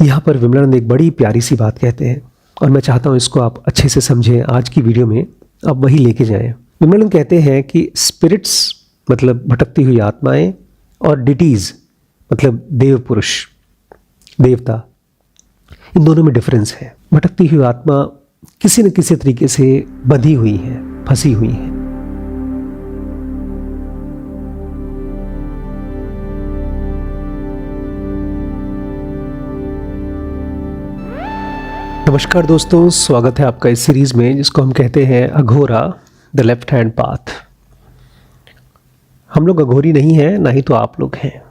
यहाँ पर विमलानंद एक बड़ी प्यारी सी बात कहते हैं और मैं चाहता हूँ इसको आप अच्छे से समझें। आज की वीडियो में आप वही लेके जाएं। विमलानंद कहते हैं कि स्पिरिट्स मतलब भटकती हुई आत्माएं और डिटीज मतलब देव पुरुष देवता, इन दोनों में डिफरेंस है। भटकती हुई आत्मा किसी न किसी तरीके से बंधी हुई है, फंसी हुई है। नमस्कार दोस्तों, स्वागत है आपका इस सीरीज़ में जिसको हम कहते हैं Aghora the left hand path. हम लोग अघोरी नहीं हैं, ना ही तो आप लोग हैं।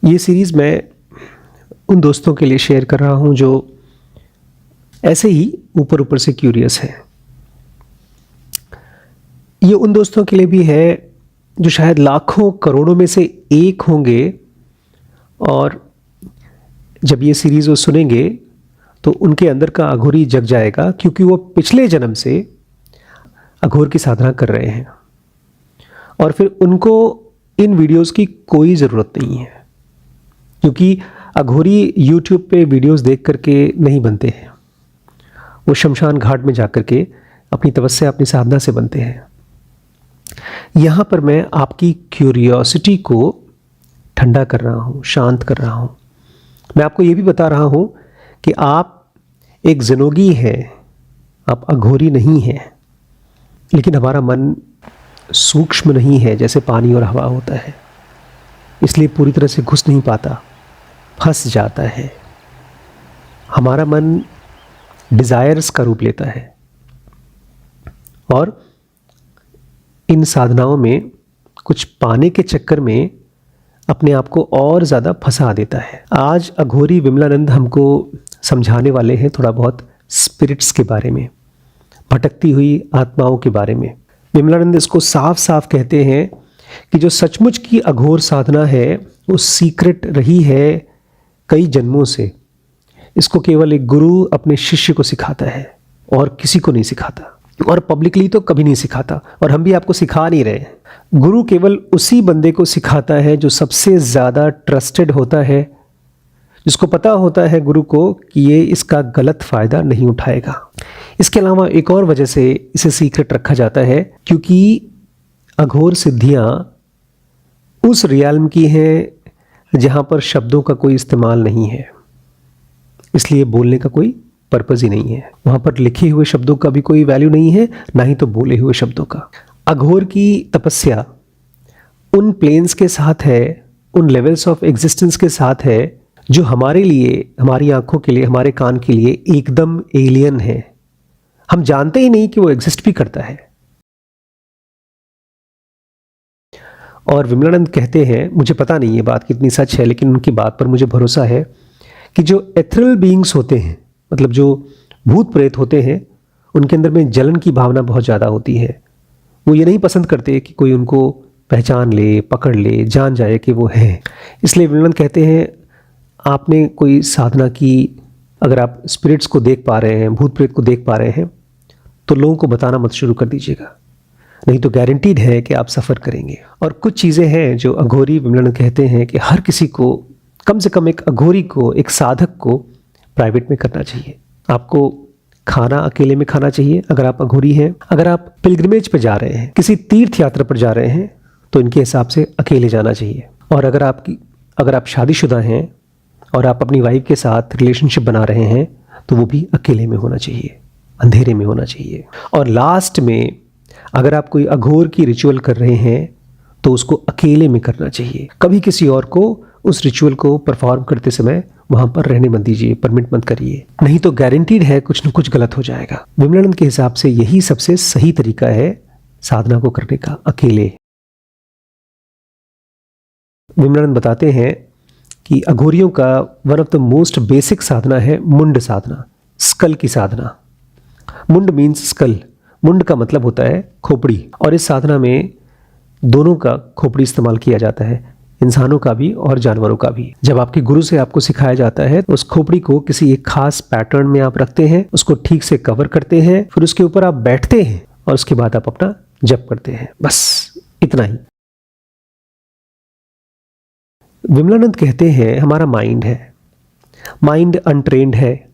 ये सीरीज़ मैं उन दोस्तों के लिए शेयर कर रहा हूँ जो ऐसे ही ऊपर ऊपर से क्यूरियस हैं। ये उन दोस्तों के लिए भी है जो शायद लाखों करोड़ों में से एक होंगे और जब ये सीरीज़ वो सुनेंगे तो उनके अंदर का अघोरी जग जाएगा, क्योंकि वो पिछले जन्म से अघोर की साधना कर रहे हैं और फिर उनको इन वीडियोस की कोई ज़रूरत नहीं है, क्योंकि अघोरी यूट्यूब पे वीडियोस देख करके नहीं बनते हैं। वो शमशान घाट में जा कर के अपनी तपस्या, अपनी साधना से बनते हैं। यहाँ पर मैं आपकी क्यूरियोसिटी को ठंडा कर रहा हूँ, शांत कर रहा हूँ। मैं आपको ये भी बता रहा हूँ कि आप एक ज़िनोगी हैं, आप अघोरी नहीं हैं। लेकिन हमारा मन सूक्ष्म नहीं है जैसे पानी और हवा होता है, इसलिए पूरी तरह से घुस नहीं पाता, फंस जाता है। हमारा मन डिज़ायर्स का रूप लेता है और इन साधनाओं में कुछ पाने के चक्कर में अपने आप को और ज़्यादा फंसा देता है। आज अघोरी विमलानंद हमको समझाने वाले हैं थोड़ा बहुत स्पिरिट्स के बारे में, भटकती हुई आत्माओं के बारे में। विमलानंद इसको साफ साफ कहते हैं कि जो सचमुच की अघोर साधना है वो सीक्रेट रही है कई जन्मों से। इसको केवल एक गुरु अपने शिष्य को सिखाता है और किसी को नहीं सिखाता, और पब्लिकली तो कभी नहीं सिखाता, और हम भी आपको सिखा नहीं रहे हैं। गुरु केवल उसी बंदे को सिखाता है जो सबसे ज़्यादा ट्रस्टेड होता है, जिसको पता होता है गुरु को कि ये इसका गलत फ़ायदा नहीं उठाएगा। इसके अलावा एक और वजह से इसे सीक्रेट रखा जाता है, क्योंकि अघोर सिद्धियाँ उस रियाल्म की हैं जहाँ पर शब्दों का कोई इस्तेमाल नहीं है, इसलिए बोलने का कोई पर्पज़ ही नहीं है। वहाँ पर लिखे हुए शब्दों का भी कोई वैल्यू नहीं है, ना ही तो बोले हुए शब्दों का। अघोर की तपस्या उन प्लेन्स के साथ है, उन लेवल्स ऑफ एग्जिस्टेंस के साथ है जो हमारे लिए, हमारी आंखों के लिए, हमारे कान के लिए एकदम एलियन है। हम जानते ही नहीं कि वो एग्जिस्ट भी करता है। और विमलानंद कहते हैं, मुझे पता नहीं ये बात कितनी सच है, लेकिन उनकी बात पर मुझे भरोसा है कि जो एथरल बीइंग्स होते हैं, मतलब जो भूत प्रेत होते हैं, उनके अंदर में जलन की भावना बहुत ज़्यादा होती है। वो ये नहीं पसंद करते कि कोई उनको पहचान ले, पकड़ ले, जान जाए कि वो है। इसलिए विमलानंद कहते हैं, आपने कोई साधना की, अगर आप स्पिरिट्स को देख पा रहे हैं, भूत प्रेत को देख पा रहे हैं, तो लोगों को बताना मत शुरू कर दीजिएगा, नहीं तो गारंटीड है कि आप सफ़र करेंगे। और कुछ चीज़ें हैं जो अघोरी विमलानंद कहते हैं कि हर किसी को, कम से कम एक अघोरी को, एक साधक को प्राइवेट में करना चाहिए। आपको खाना अकेले में खाना चाहिए अगर आप अघोरी हैं। अगर आप पिलग्रिमेज पर जा रहे हैं, किसी तीर्थ यात्रा पर जा रहे हैं, तो इनके हिसाब से अकेले जाना चाहिए। और अगर आप शादीशुदा हैं और आप अपनी वाइफ के साथ रिलेशनशिप बना रहे हैं, तो वो भी अकेले में होना चाहिए, अंधेरे में होना चाहिए। और लास्ट में अगर आप कोई अघोर की रिचुअल कर रहे हैं तो उसको अकेले में करना चाहिए। कभी किसी और को उस रिचुअल को परफॉर्म करते समय वहाँ पर रहने मत दीजिए, परमिट मत करिए, नहीं तो गारंटीड है कुछ न कुछ गलत हो जाएगा। विमलानंद के हिसाब से यही सबसे सही तरीका है साधना को करने का, अकेले। विमलानंद बताते हैं कि अघोरियों का one of the most basic sadhana है मुंड साधना, स्कल की साधना। मुंड मीन्स स्कल, मुंड का मतलब होता है खोपड़ी, और इस साधना में दोनों का खोपड़ी इस्तेमाल किया जाता है, इंसानों का भी और जानवरों का भी। जब आपके गुरु से आपको सिखाया जाता है, उस खोपड़ी को किसी एक खास पैटर्न में आप रखते हैं, उसको ठीक से कवर करते हैं, फिर उसके ऊपर आप बैठते हैं और उसके बाद आप अपना जप करते हैं, बस इतना ही। विमलानंद कहते हैं हमारा माइंड है, माइंड अनट्रेन्ड है,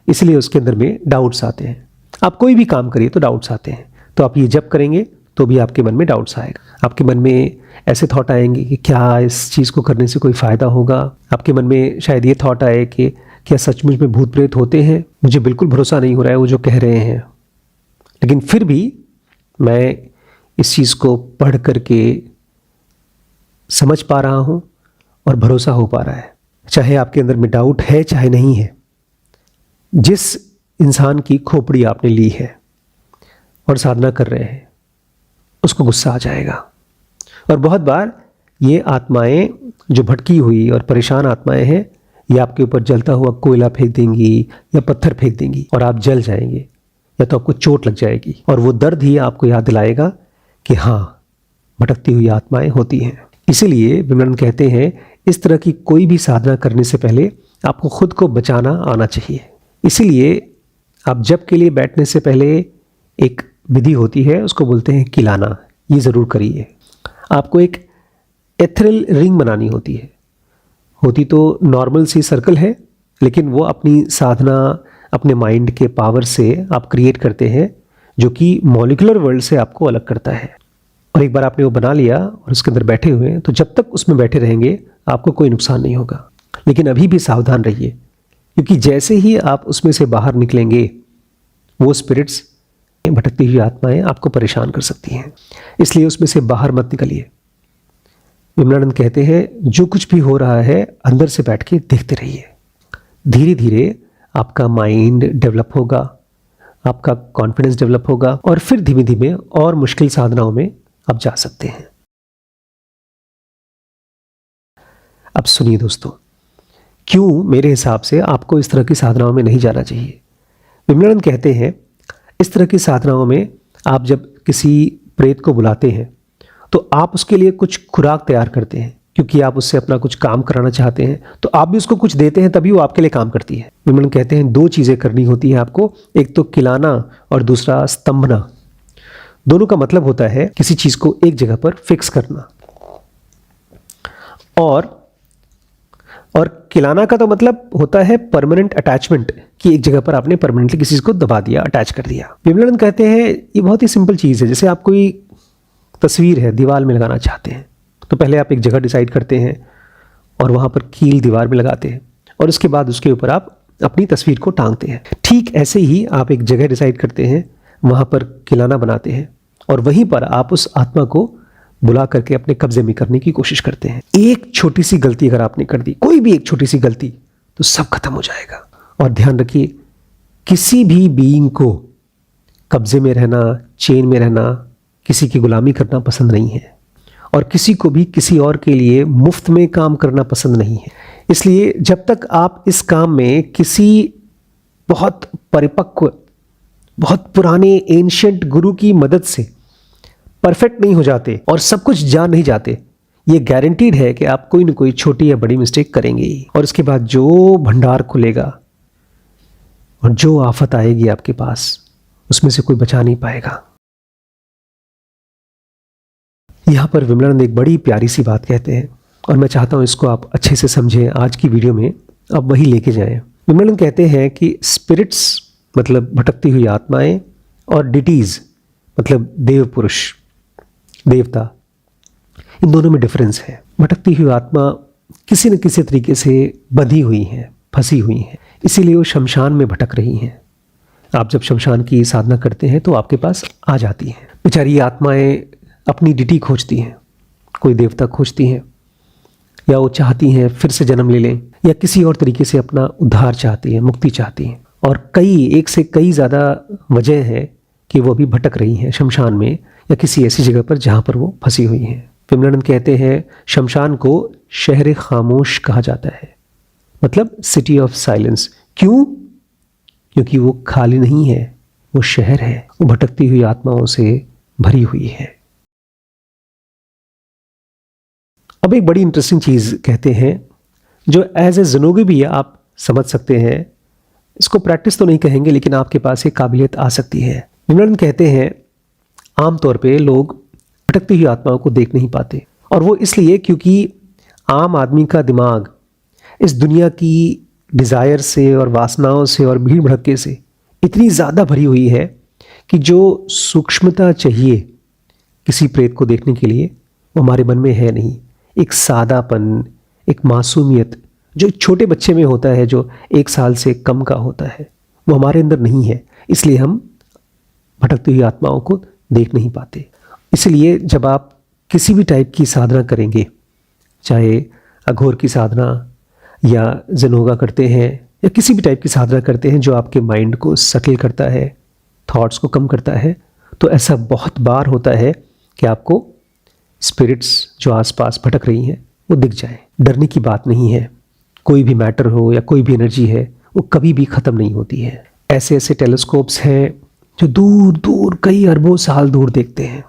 इसलिए उसके अंदर में डाउट्स आते हैं। आप कोई भी काम करिए तो डाउट्स आते हैं, तो आप ये जब करेंगे तो भी आपके मन में डाउट्स आएगा। आपके मन में ऐसे थॉट आएंगे कि क्या इस चीज़ को करने से कोई फ़ायदा होगा। आपके मन में शायद ये थॉट आए कि क्या सचमुच में भूत प्रेत होते हैं, मुझे बिल्कुल भरोसा नहीं हो रहा है वो जो कह रहे हैं, लेकिन फिर भी मैं इस चीज़ को पढ़ करके समझ पा रहा हूँ और भरोसा हो पा रहा है। चाहे आपके अंदर में डाउट है चाहे नहीं है, जिस इंसान की खोपड़ी आपने ली है और साधना कर रहे हैं उसको गुस्सा आ जाएगा। और बहुत बार ये आत्माएं जो भटकी हुई और परेशान आत्माएं हैं, ये आपके ऊपर जलता हुआ कोयला फेंक देंगी या पत्थर फेंक देंगी और आप जल जाएंगे या तो आपको चोट लग जाएगी। और वो दर्द ही आपको याद दिलाएगा कि हाँ, भटकती हुई आत्माएं होती हैं। इसीलिए विमलानंद कहते हैं इस तरह की कोई भी साधना करने से पहले आपको खुद को बचाना आना चाहिए। इसीलिए आप जप के लिए बैठने से पहले एक विधि होती है, उसको बोलते हैं किलाना। ये ज़रूर करिए। आपको एक एथरल रिंग बनानी होती है। होती तो नॉर्मल सी सर्कल है, लेकिन वो अपनी साधना, अपने माइंड के पावर से आप क्रिएट करते हैं, जो कि मॉलिक्यूलर वर्ल्ड से आपको अलग करता है। और एक बार आपने वो बना लिया और उसके अंदर बैठे हुए हैं, तो जब तक उसमें बैठे रहेंगे आपको कोई नुकसान नहीं होगा। लेकिन अभी भी सावधान रहिए, क्योंकि जैसे ही आप उसमें से बाहर निकलेंगे, वो स्पिरिट्स, भटकती हुई आत्माएं आपको परेशान कर सकती हैं। इसलिए उसमें से बाहर मत निकलिए। विमलानंद कहते हैं जो कुछ भी हो रहा है अंदर से बैठ के देखते रहिए। धीरे धीरे आपका माइंड डेवलप होगा, आपका कॉन्फिडेंस डेवलप होगा और फिर धीमे धीमे और मुश्किल साधनाओं में आप जा सकते हैं। अब सुनिए दोस्तों, क्यों मेरे हिसाब से आपको इस तरह की साधनाओं में नहीं जाना चाहिए। विमलानंद कहते हैं इस तरह की साधनाओं में आप जब किसी प्रेत को बुलाते हैं तो आप उसके लिए कुछ खुराक तैयार करते हैं, क्योंकि आप उससे अपना कुछ काम कराना चाहते हैं, तो आप भी उसको कुछ देते हैं, तभी वो आपके लिए काम करती है। विमलानंद कहते हैं दो चीज़ें करनी होती है आपको, एक तो किलाना और दूसरा स्तंभना। दोनों का मतलब होता है किसी चीज़ को एक जगह पर फिक्स करना, और किलाना का तो मतलब होता है परमानेंट अटैचमेंट, कि एक जगह पर आपने परमानेंटली किसी को दबा दिया, अटैच कर दिया। विमलानंद कहते हैं ये बहुत ही सिंपल चीज़ है। जैसे आप कोई तस्वीर है दीवार में लगाना चाहते हैं, तो पहले आप एक जगह डिसाइड करते हैं और वहाँ पर कील दीवार में लगाते हैं, और उसके बाद उसके ऊपर आप अपनी तस्वीर को टांगते हैं। ठीक ऐसे ही आप एक जगह डिसाइड करते हैं, वहाँ पर किलाना बनाते हैं, और वहीं पर आप उस आत्मा को बुला करके अपने कब्जे में करने की कोशिश करते हैं। एक छोटी सी गलती अगर आपने कर दी, कोई भी एक छोटी सी गलती, तो सब खत्म हो जाएगा। और ध्यान रखिए, किसी भी बीइंग को कब्जे में रहना, चेन में रहना, किसी की गुलामी करना पसंद नहीं है, और किसी को भी किसी और के लिए मुफ्त में काम करना पसंद नहीं है। इसलिए जब तक आप इस काम में किसी बहुत परिपक्व, बहुत पुराने एंशिएंट गुरु की मदद से परफेक्ट नहीं हो जाते और सब कुछ जान नहीं जाते, ये गारंटीड है कि आप कोई ना कोई छोटी या बड़ी मिस्टेक करेंगे ही, और उसके बाद जो भंडार खुलेगा और जो आफत आएगी आपके पास, उसमें से कोई बचा नहीं पाएगा। यहाँ पर विमलानंद एक बड़ी प्यारी सी बात कहते हैं, और मैं चाहता हूँ इसको आप अच्छे से समझें। आज की वीडियो में आप वही लेके जाएं। विमलानंद कहते हैं कि स्पिरिट्स मतलब भटकती हुई आत्माएं, और डिटीज मतलब देव पुरुष, देवता, इन दोनों में डिफरेंस है। भटकती हुई आत्मा किसी न किसी तरीके से बंधी हुई हैं, फंसी हुई हैं, इसीलिए वो शमशान में भटक रही हैं। आप जब शमशान की साधना करते हैं तो आपके पास आ जाती हैं। बेचारी आत्माएं अपनी डिटी खोजती हैं, कोई देवता खोजती हैं, या वो चाहती हैं फिर से जन्म ले लें, या किसी और तरीके से अपना उद्धार चाहती हैं, मुक्ति चाहती हैं। और एक से कई ज़्यादा वजह है कि वो अभी भटक रही हैं शमशान में या किसी ऐसी जगह पर जहाँ पर वो फंसी हुई हैं। विमलानंद कहते हैं शमशान को शहर खामोश कहा जाता है, मतलब सिटी ऑफ साइलेंस। क्यों? क्योंकि वो खाली नहीं है, वो शहर है, वो भटकती हुई आत्माओं से भरी हुई है। अब एक बड़ी इंटरेस्टिंग चीज़ कहते हैं, जो एज ए ज़नोगी भी आप समझ सकते हैं। इसको प्रैक्टिस तो नहीं कहेंगे, लेकिन आपके पास एक काबिलियत आ सकती है। विमलानंद कहते हैं आमतौर पे लोग भटकती हुई आत्माओं को देख नहीं पाते, और वो इसलिए क्योंकि आम आदमी का दिमाग इस दुनिया की डिज़ायर से और वासनाओं से और भीड़ भड़के से इतनी ज़्यादा भरी हुई है कि जो सूक्ष्मता चाहिए किसी प्रेत को देखने के लिए वो हमारे मन में है नहीं। एक सादापन, एक मासूमियत जो एक छोटे बच्चे में होता है, जो 1 साल से कम का होता है, वो हमारे अंदर नहीं है। इसलिए हम भटकती हुई आत्माओं को देख नहीं पाते। इसलिए जब आप किसी भी टाइप की साधना करेंगे, चाहे अघोर की साधना या जन करते हैं या किसी भी टाइप की साधना करते हैं जो आपके माइंड को सटल करता है, थॉट्स को कम करता है, तो ऐसा बहुत बार होता है कि आपको स्पिरिट्स जो आसपास भटक रही हैं वो दिख जाए। डरने की बात नहीं है। कोई भी मैटर हो या कोई भी एनर्जी है वो कभी भी ख़त्म नहीं होती है। ऐसे ऐसे टेलीस्कोप्स हैं जो दूर दूर कई अरबों साल दूर देखते हैं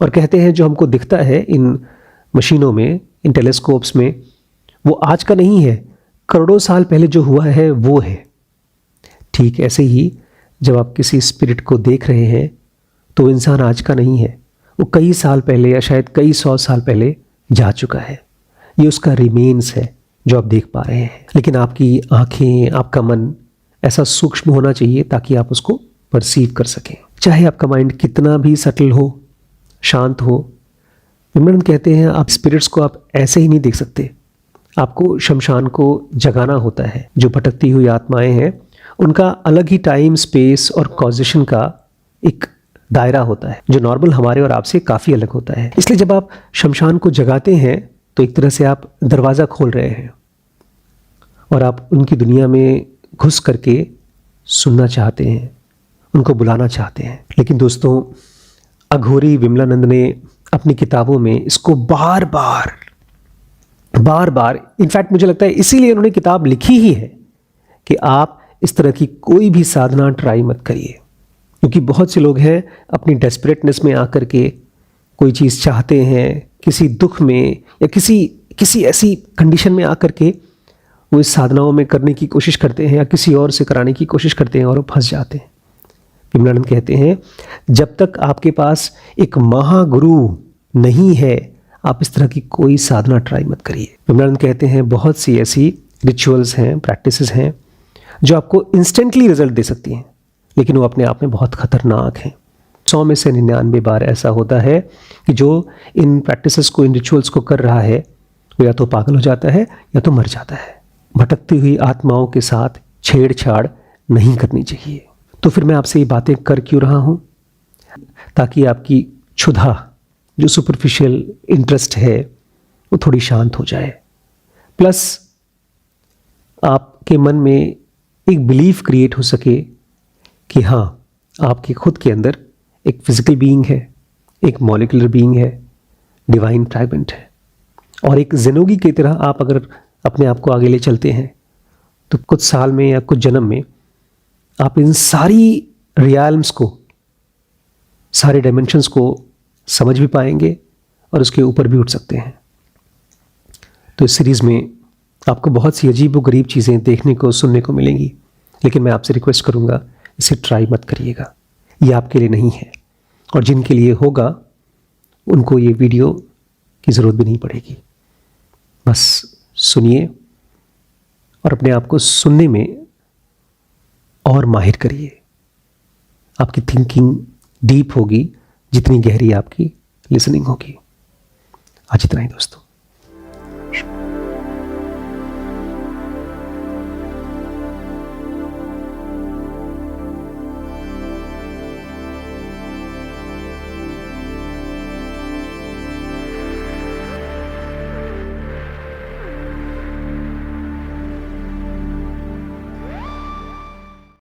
और कहते हैं जो हमको दिखता है इन मशीनों में, इन टेलीस्कोप्स में, वो आज का नहीं है, करोड़ों साल पहले जो हुआ है वो है। ठीक ऐसे ही जब आप किसी स्पिरिट को देख रहे हैं तो इंसान आज का नहीं है, वो कई साल पहले या शायद कई 100 साल पहले जा चुका है। ये उसका रिमेन्स है जो आप देख पा रहे हैं। लेकिन आपकी आंखें, आपका मन ऐसा सूक्ष्म होना चाहिए ताकि आप उसको परसीव कर सकें। चाहे आपका माइंड कितना भी सटल हो, शांत हो, विमलानंद कहते हैं आप स्पिरिट्स को आप ऐसे ही नहीं देख सकते, आपको शमशान को जगाना होता है। जो भटकती हुई आत्माएं हैं उनका अलग ही टाइम, स्पेस और कॉजेशन का एक दायरा होता है जो नॉर्मल हमारे और आपसे काफ़ी अलग होता है। इसलिए जब आप शमशान को जगाते हैं तो एक तरह से आप दरवाज़ा खोल रहे हैं और आप उनकी दुनिया में घुस करके सुनना चाहते हैं, उनको बुलाना चाहते हैं। लेकिन दोस्तों, अघोरी विमलानंद ने अपनी किताबों में इसको बार बार इनफैक्ट मुझे लगता है इसीलिए उन्होंने किताब लिखी ही है कि आप इस तरह की कोई भी साधना ट्राई मत करिए। क्योंकि बहुत से लोग हैं अपनी डेस्परेटनेस में आकर के कोई चीज़ चाहते हैं, किसी दुख में या किसी ऐसी कंडीशन में आकर के वो इस साधनाओं में करने की कोशिश करते हैं या किसी और से कराने की कोशिश करते हैं और वो फंस जाते हैं। विमलानंद कहते हैं जब तक आपके पास एक महागुरु नहीं है आप इस तरह की कोई साधना ट्राई मत करिए। विमलानंद कहते हैं बहुत सी ऐसी रिचुअल्स हैं, प्रैक्टिसेस हैं जो आपको इंस्टेंटली रिजल्ट दे सकती हैं, लेकिन वो अपने आप में बहुत खतरनाक हैं। 100 में से 99 बार ऐसा होता है कि जो इन प्रैक्टिसेस को, इन रिचुअल्स को कर रहा है वो या तो पागल हो जाता है या तो मर जाता है। भटकती हुई आत्माओं के साथ छेड़छाड़ नहीं करनी चाहिए। तो फिर मैं आपसे ये बातें कर क्यों रहा हूँ? ताकि आपकी क्षुधा, जो सुपरफिशियल इंटरेस्ट है, वो थोड़ी शांत हो जाए। प्लस आपके मन में एक बिलीफ क्रिएट हो सके कि हाँ, आपके खुद के अंदर एक फिजिकल बीइंग है, एक मॉलिक्यूलर बीइंग है, डिवाइन फ्रैगमेंट है। और एक ज़िंदगी की तरह आप अगर अपने आप को आगे ले चलते हैं तो कुछ साल में या कुछ जन्म में आप इन सारी रियल्म्स को, सारे डायमेंशंस को समझ भी पाएंगे और उसके ऊपर भी उठ सकते हैं। तो इस सीरीज़ में आपको बहुत सी अजीब व गरीब चीज़ें देखने को, सुनने को मिलेंगी, लेकिन मैं आपसे रिक्वेस्ट करूँगा इसे ट्राई मत करिएगा। ये आपके लिए नहीं है और जिनके लिए होगा उनको ये वीडियो की ज़रूरत भी नहीं पड़ेगी। बस सुनिए और अपने आप को सुनने में और माहिर करिए। आपकी थिंकिंग डीप होगी जितनी गहरी आपकी लिसनिंग होगी। आज इतना ही दोस्तों।